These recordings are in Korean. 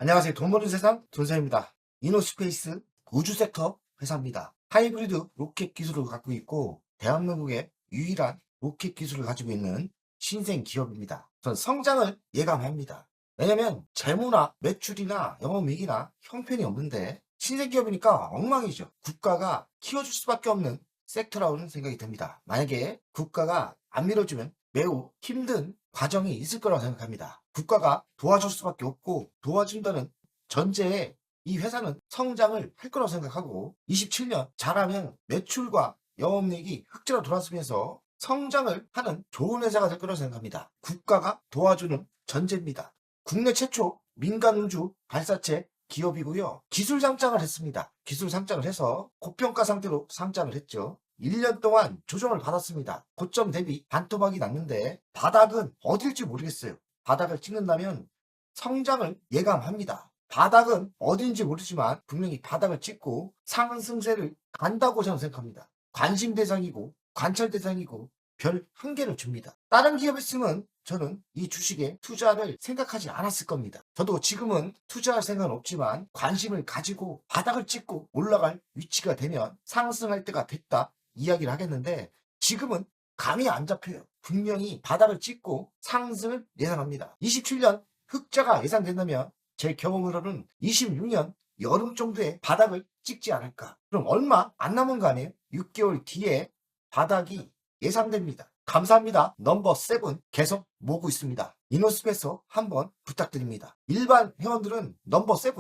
안녕하세요. 돈 버는 세상 돈사입니다. 이노스페이스 우주섹터 회사입니다. 하이브리드 로켓 기술을 갖고 있고 대한민국의 유일한 로켓 기술을 가지고 있는 신생 기업입니다. 전 성장을 예감합니다. 왜냐면 재무나 매출이나 영업이익이나 형편이 없는데 신생 기업이니까 엉망이죠. 국가가 키워줄 수밖에 없는 섹터라고는 생각이 듭니다. 만약에 국가가 안 밀어주면 매우 힘든 과정이 있을 거라고 생각합니다. 국가가 도와줄 수밖에 없고 도와준다는 전제에 이 회사는 성장을 할 거라고 생각하고 27년 잘하면 매출과 영업이익이 흑자로 돌아서면서 성장을 하는 좋은 회사가 될 거라고 생각합니다. 국가가 도와주는 전제입니다. 국내 최초 민간 우주 발사체 기업이고요. 기술 상장을 했습니다. 기술 상장을 해서 고평가 상태로 상장을 했죠. 1년 동안 조정을 받았습니다. 고점 대비 반토막이 났는데 바닥은 어딜지 모르겠어요. 바닥을 찍는다면 성장을 예감합니다. 바닥은 어딘지 모르지만 분명히 바닥을 찍고 상승세를 간다고 저는 생각합니다. 관심 대상이고 관찰 대상이고 별 한 개를 줍니다. 다른 기업이었으면 저는 이 주식에 투자를 생각하지 않았을 겁니다. 저도 지금은 투자할 생각은 없지만 관심을 가지고 바닥을 찍고 올라갈 위치가 되면 상승할 때가 됐다 이야기를 하겠는데 지금은 감이 안 잡혀요. 분명히 바닥을 찍고 상승을 예상합니다. 27년 흑자가 예상된다면 제 경험으로는 26년 여름 정도에 바닥을 찍지 않을까. 그럼 얼마 안 남은 거 아니에요? 6개월 뒤에 바닥이 예상됩니다. 감사합니다. 넘버 7 계속 모으고 있습니다. 이노스페이스 한번 부탁드립니다. 일반 회원들은 넘버 7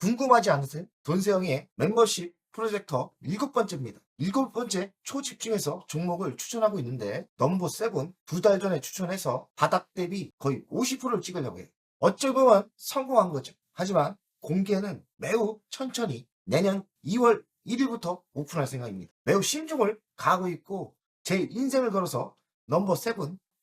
궁금하지 않으세요? 돈세영의 멤버십 프로젝터 7번째입니다. 7번째 초집중해서 종목을 추천하고 있는데 넘버 7 2달 전에 추천해서 바닥 대비 거의 50%를 찍으려고 해요. 어찌 보면 성공한 거죠. 하지만 공개는 매우 천천히 내년 2월 1일부터 오픈할 생각입니다. 매우 신중을 가하고 있고 제 인생을 걸어서 넘버 7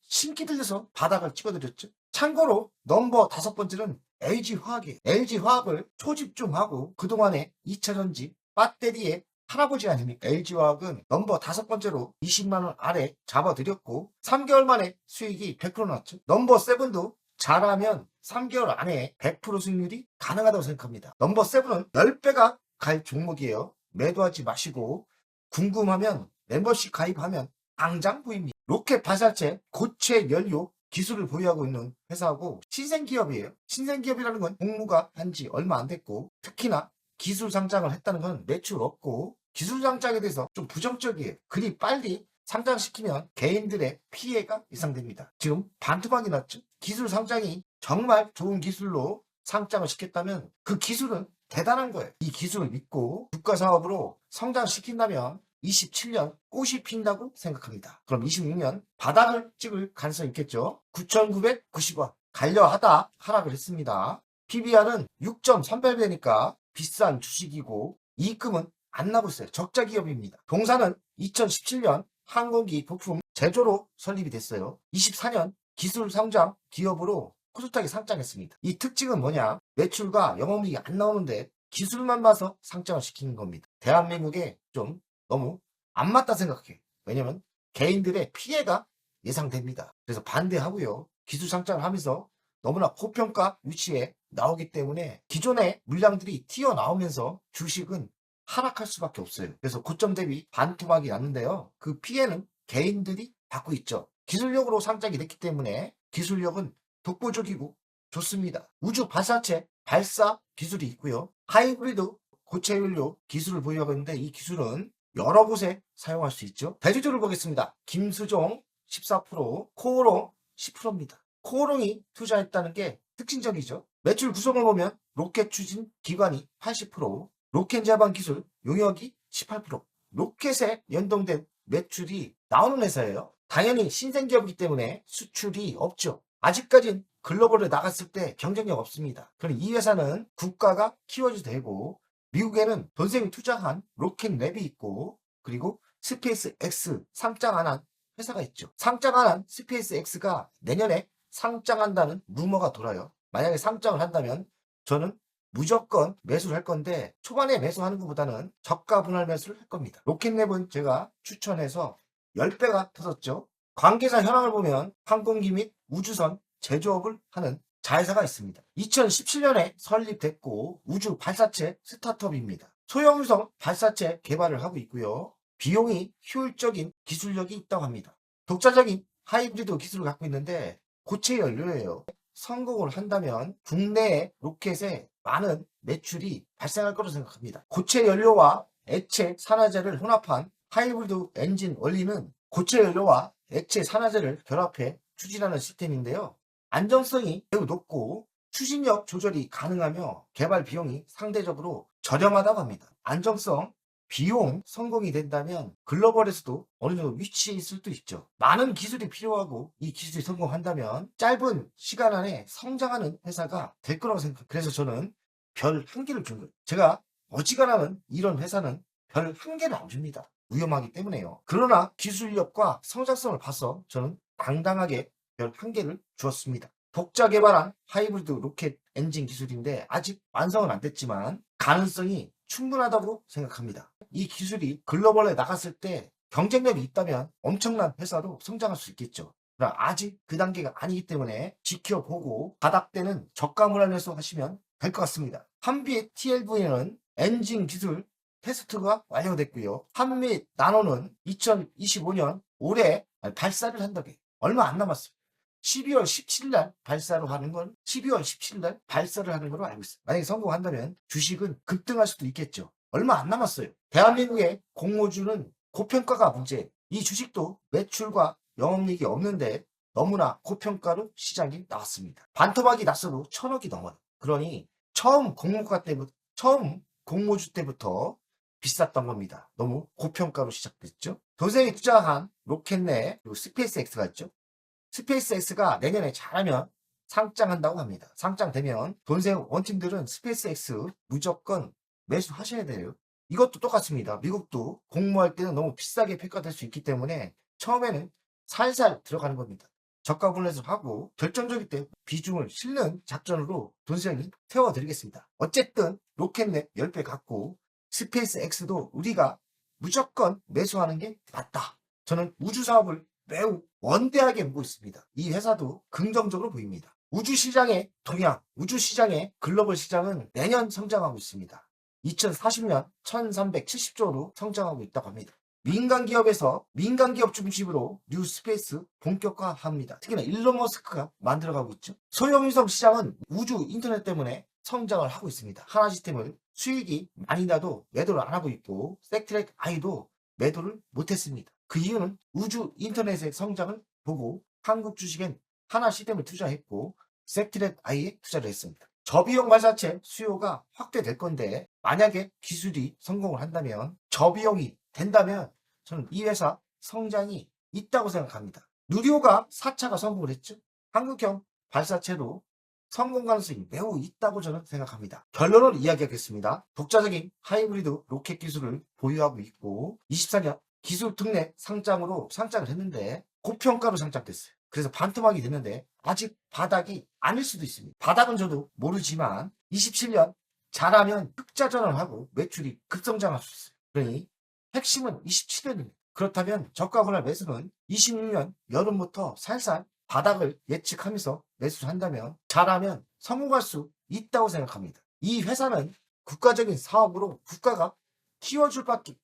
신기 들려서 바닥을 찍어드렸죠. 참고로 넘버 5번째는 LG화학이에요. LG화학을 초집중하고 그동안에 2차전지 배터리의 할아버지 아닙니까? LG화학은 넘버 5번째로 20만원 아래 잡아드렸고 3개월 만에 수익이 100% 났죠. 넘버 7도 잘하면 3개월 안에 100% 수익률이 가능하다고 생각합니다. 넘버 7은 10배가 갈 종목이에요. 매도하지 마시고 궁금하면 멤버십 가입하면 당장 보입니다. 로켓 발사체 고체 연료 기술을 보유하고 있는 회사고 신생기업이에요. 신생기업이라는 건 공무가 한지 얼마 안 됐고 특히나 기술 상장을 했다는 건 매출 없고 기술 상장에 대해서 좀 부정적이에요. 그리 빨리 상장시키면 개인들의 피해가 예상됩니다. 지금 반토막이 났죠. 기술 상장이 정말 좋은 기술로 상장을 시켰다면 그 기술은 대단한 거예요. 이 기술을 믿고 국가 사업으로 성장시킨다면 27년 꽃이 핀다고 생각합니다. 그럼 26년 바닥을 찍을 가능성이 있겠죠. 9,990원 갈려하다 하락을 했습니다. PBR은 6.38배니까 비싼 주식이고 이익금은 안 나고 있어요. 적자 기업입니다. 동사는 2017년 항공기 부품 제조로 설립이 됐어요. 24년 기술 성장 기업으로 꿋꿋하게 상장했습니다. 이 특징은 뭐냐? 매출과 영업이익이 안 나오는데 기술만 봐서 상장을 시키는 겁니다. 대한민국에 좀 너무 안 맞다 생각해. 왜냐면 개인들의 피해가 예상됩니다. 그래서 반대하고요. 기술 상장을 하면서 너무나 고평가 위치에 나오기 때문에 기존의 물량들이 튀어나오면서 주식은 하락할 수밖에 없어요. 그래서 고점 대비 반토막이 났는데요. 그 피해는 개인들이 받고 있죠. 기술력으로 상장이 됐기 때문에 기술력은 독보적이고 좋습니다. 우주 발사체 발사 기술이 있고요. 하이브리드 고체 연료 기술을 보유하고 있는데 이 기술은 여러 곳에 사용할 수 있죠. 대주주를 보겠습니다. 김수종 14%, 코오롱 10%입니다. 코오롱이 투자했다는 게 특징적이죠. 매출 구성을 보면 로켓 추진 기관이 80%, 로켓 자반 기술 용역이 18%, 로켓에 연동된 매출이 나오는 회사예요. 당연히 신생기업이기 때문에 수출이 없죠. 아직까진 글로벌에 나갔을 때 경쟁력 없습니다. 그럼 이 회사는 국가가 키워줘도 되고 미국에는 돈생이 투자한 로켓랩이 있고 그리고 스페이스 X 상장 안 한 회사가 있죠. 상장 안 한 스페이스 X가 내년에 상장한다는 루머가 돌아요. 만약에 상장을 한다면 저는 무조건 매수를 할 건데 초반에 매수하는 것보다는 저가 분할 매수를 할 겁니다. 로켓랩은 제가 추천해서 10배가 터졌죠. 관계사 현황을 보면 항공기 및 우주선 제조업을 하는 자회사가 있습니다. 2017년에 설립됐고 우주 발사체 스타트업입니다. 소형위성 발사체 개발을 하고 있고요. 비용이 효율적인 기술력이 있다고 합니다. 독자적인 하이브리드 기술을 갖고 있는데 고체 연료예요. 성공을 한다면 국내의 로켓에 많은 매출이 발생할 거로 생각합니다. 고체 연료와 액체 산화제를 혼합한 하이브리드 엔진 원리는 고체 연료와 액체 산화제를 결합해 추진하는 시스템인데요. 안정성이 매우 높고 추진력 조절이 가능하며 개발 비용이 상대적으로 저렴하다고 합니다. 안정성, 비용 성공이 된다면 글로벌에서도 어느 정도 위치에 있을 수도 있죠. 많은 기술이 필요하고 이 기술이 성공한다면 짧은 시간 안에 성장하는 회사가 될 거라고 생각합니다. 그래서 저는 별 1개를 준 거예요. 제가 어지간하면 이런 회사는 별 1개를 안 줍니다. 위험하기 때문에요. 그러나 기술력과 성장성을 봐서 저는 당당하게 별 1개를 주었습니다. 독자 개발한 하이브리드 로켓 엔진 기술인데 아직 완성은 안 됐지만 가능성이 충분하다고 생각합니다. 이 기술이 글로벌에 나갔을 때 경쟁력이 있다면 엄청난 회사로 성장할 수 있겠죠. 그러나 아직 그 단계가 아니기 때문에 지켜보고 바닥되는 저가물 하면서 하시면 될 것 같습니다. 한빛 TLV는 엔진 기술 테스트가 완료됐고요. 한빛 나노는 2025년 올해 발사를 한다고 해요. 얼마 안 남았어요. 12월 17일 날 발사로 하는 건 12월 17일 날 발사를 하는 걸로 알고 있어요. 만약에 성공한다면 주식은 급등할 수도 있겠죠. 얼마 안 남았어요. 대한민국의 공모주는 고평가가 문제예요. 이 주식도 매출과 영업이익이 없는데 너무나 고평가로 시장에 나왔습니다. 반토막이 났어도 1,000억이 넘어요. 그러니 처음 공모주 때부터 비쌌던 겁니다. 너무 고평가로 시작됐죠. 도생이 투자한 로켓넷 그리고 스페이스X가 있죠. 스페이스X가 내년에 잘하면 상장한다고 합니다. 상장되면 돈세우 원팀들은 스페이스X 무조건 매수하셔야 돼요. 이것도 똑같습니다. 미국도 공모할 때는 너무 비싸게 평가될 수 있기 때문에 처음에는 살살 들어가는 겁니다. 저가 분할을 하고 결정적일 때 비중을 실는 작전으로 돈세우이 태워드리겠습니다. 어쨌든 로켓넷 10배 갖고 스페이스X도 우리가 무조건 매수하는 게 맞다. 저는 우주 사업을 매우 원대하게 보고 있습니다. 이 회사도 긍정적으로 보입니다. 우주시장의 동향, 우주시장의 글로벌 시장은 매년 성장하고 있습니다. 2040년 1370조로 성장하고 있다고 합니다. 민간기업 중심으로 뉴 스페이스 본격화합니다. 특히나 일론 머스크가 만들어가고 있죠. 소형위성 시장은 우주 인터넷 때문에 성장을 하고 있습니다. 하나 시스템을 수익이 많이 나도 매도를 안 하고 있고 섹트랙 아이도 매도를 못했습니다. 그 이유는 우주 인터넷의 성장을 보고 한국 주식엔 하나 시스템을 투자했고 섹트랙 아이에 투자를 했습니다. 저비용 발사체 수요가 확대될 건데 만약에 기술이 성공을 한다면 저비용이 된다면 저는 이 회사 성장이 있다고 생각합니다. 누리호가 4차가 성공을 했죠. 한국형 발사체로 성공 가능성이 매우 있다고 저는 생각합니다. 결론을 이야기하겠습니다. 독자적인 하이브리드 로켓 기술을 보유하고 있고 24년 기술 특례 상장으로 상장을 했는데 고평가로 상장됐어요. 그래서 반토막이 됐는데 아직 바닥이 아닐 수도 있습니다. 바닥은 저도 모르지만 27년 잘하면 흑자전환을 하고 매출이 급성장할 수 있어요. 그러니 핵심은 27년입니다. 그렇다면 저가 분할 매수는 26년 여름부터 살살 바닥을 예측하면서 매수를 한다면 잘하면 성공할 수 있다고 생각합니다. 이 회사는 국가적인 사업으로 국가가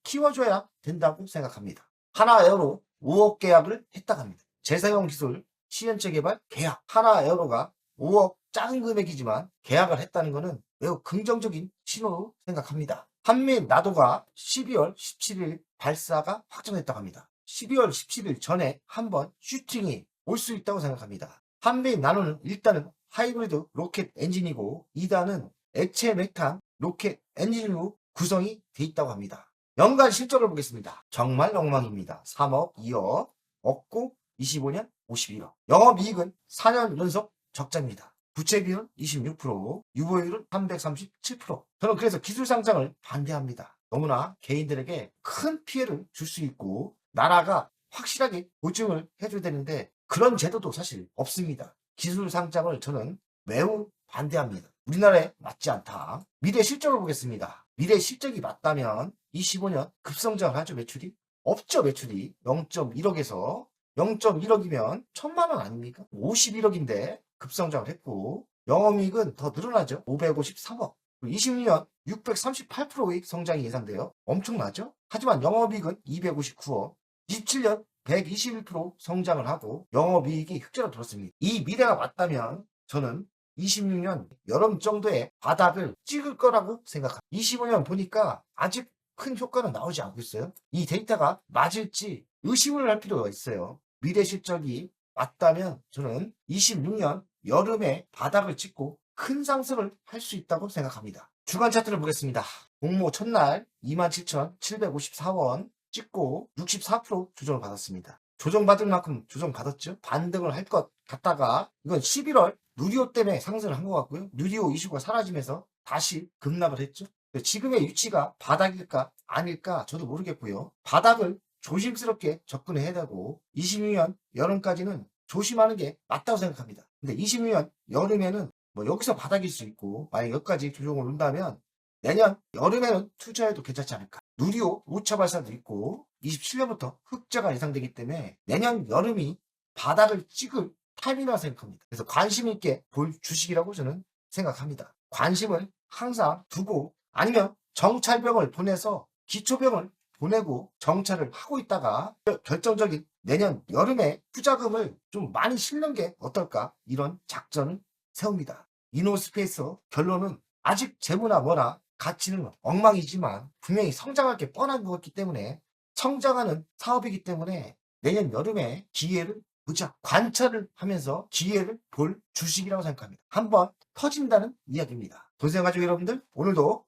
키워줘야 된다고 생각합니다. 하나에어로 5억 계약을 했다고 합니다. 재사용 기술 시연체 개발 계약. 하나에어로가 5억 작은 금액이지만 계약을 했다는 것은 매우 긍정적인 신호로 생각합니다. 한민 나도가 12월 17일 발사가 확정됐다고 합니다. 12월 17일 전에 한번 슈팅이 올 수 있다고 생각합니다. 한민 나노는 일단은 하이브리드 로켓 엔진이고 2단은 액체 메탄 로켓 엔진으로 구성이 돼 있다고 합니다. 연간 실적을 보겠습니다. 정말 엉망입니다. 3억, 2억, 없고 25년 51억. 영업이익은 4년 연속 적자입니다. 부채비율은 26%, 유보율은 337%. 저는 그래서 기술 상장을 반대합니다. 너무나 개인들에게 큰 피해를 줄 수 있고 나라가 확실하게 보증을 해줘야 되는데 그런 제도도 사실 없습니다. 기술 상장을 저는 매우 반대합니다. 우리나라에 맞지 않다. 미래 실적을 보겠습니다. 미래 실적이 맞다면 25년 급성장을 하죠. 매출이? 없죠. 매출이 0.1억에서 0.1억이면 1,000만 원 아닙니까? 51억인데 급성장을 했고 영업이익은 더 늘어나죠. 553억. 26년 638%의 성장이 예상돼요. 엄청나죠? 하지만 영업이익은 259억. 27년 121% 성장을 하고 영업이익이 흑자로 들었습니다. 이 미래가 맞다면 저는 26년 여름 정도의 바닥을 찍을 거라고 생각합니다. 25년 보니까 아직 큰 효과는 나오지 않고 있어요. 이 데이터가 맞을지 의심을 할 필요가 있어요. 미래 실적이 맞다면 저는 26년 여름에 바닥을 찍고 큰 상승을 할 수 있다고 생각합니다. 주간 차트를 보겠습니다. 공모 첫날 27,754원 찍고 64% 조정을 받았습니다. 조정받을 만큼 조정받았죠. 반등을 할 것 같다가 이건 11월 누리호 때문에 상승을 한 것 같고요. 누리호 이슈가 사라지면서 다시 급락을 했죠. 지금의 위치가 바닥일까 아닐까 저도 모르겠고요. 바닥을 조심스럽게 접근해야 되고 26년 여름까지는 조심하는 게 맞다고 생각합니다. 근데 26년 여름에는 뭐 여기서 바닥일 수 있고 만약 여기까지 조정을 온다면 내년 여름에는 투자해도 괜찮지 않을까. 누리호 5차 발사도 있고 27년부터 흑자가 예상되기 때문에 내년 여름이 바닥을 찍을 타이밍이라고 생각합니다. 그래서 관심 있게 볼 주식이라고 저는 생각합니다. 관심을 항상 두고 아니면 정찰병을 보내서 기초병을 보내고 정찰을 하고 있다가 결정적인 내년 여름에 투자금을 좀 많이 실는 게 어떨까 이런 작전을 세웁니다. 이노스페이스 결론은 아직 재무나 뭐나 가치는 엉망이지만 분명히 성장할 게 뻔한 것 같기 때문에 성장하는 사업이기 때문에 내년 여름에 기회를 보자. 관찰을 하면서 기회를 볼 주식이라고 생각합니다. 한번 터진다는 이야기입니다. 돈세영 가족 여러분들 오늘도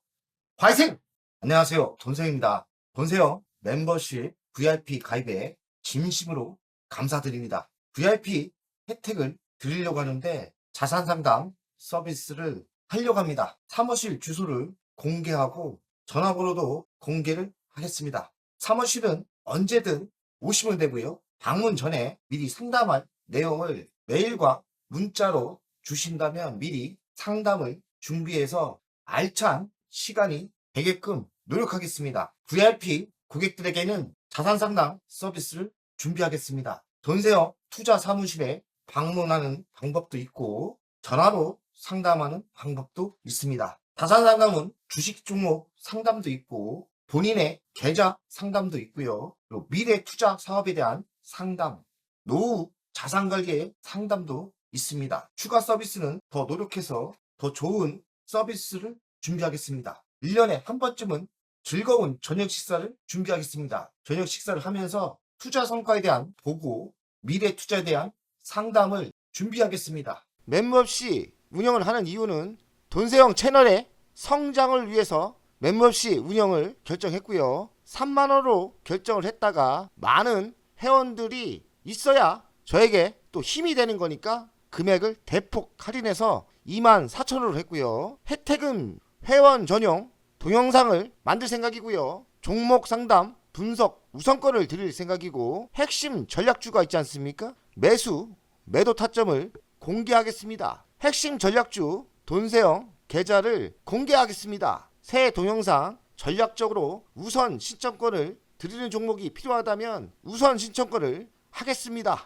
화이팅! 안녕하세요. 돈세영입니다. 돈세영 멤버십 VIP 가입에 진심으로 감사드립니다. VIP 혜택을 드리려고 하는데 자산상담 서비스를 하려고 합니다. 사무실 주소를 공개하고 전화번호도 공개를 하겠습니다. 사무실은 언제든 오시면 되고요. 방문 전에 미리 상담할 내용을 메일과 문자로 주신다면 미리 상담을 준비해서 알찬 시간이 되게끔 노력하겠습니다. VIP 고객들에게는 자산상담 서비스를 준비하겠습니다. 돈세영 투자 사무실에 방문하는 방법도 있고 전화로 상담하는 방법도 있습니다. 자산상담은 주식 종목 상담도 있고 본인의 계좌 상담도 있고요. 그리고 미래 투자 사업에 대한 상담, 노후 자산관리의 상담도 있습니다. 추가 서비스는 더 노력해서 더 좋은 서비스를 준비하겠습니다. 1년에 한 번쯤은 즐거운 저녁 식사를 준비하겠습니다. 저녁 식사를 하면서 투자 성과에 대한 보고, 미래 투자에 대한 상담을 준비하겠습니다. 멤버십 운영을 하는 이유는 돈세영 채널의 성장을 위해서 멤버십 운영을 결정했고요. 3만원으로 결정을 했다가 많은 회원들이 있어야 저에게 또 힘이 되는 거니까 금액을 대폭 할인해서 24,000원으로 했고요. 혜택은 회원 전용 동영상을 만들 생각이고요. 종목 상담 분석 우선권을 드릴 생각이고 핵심 전략주가 있지 않습니까? 매수 매도 타점을 공개하겠습니다. 핵심 전략주 돈세영 계좌를 공개하겠습니다. 새 동영상 전략적으로 우선 신청권을 드리는 종목이 필요하다면 우선 신청권을 하겠습니다.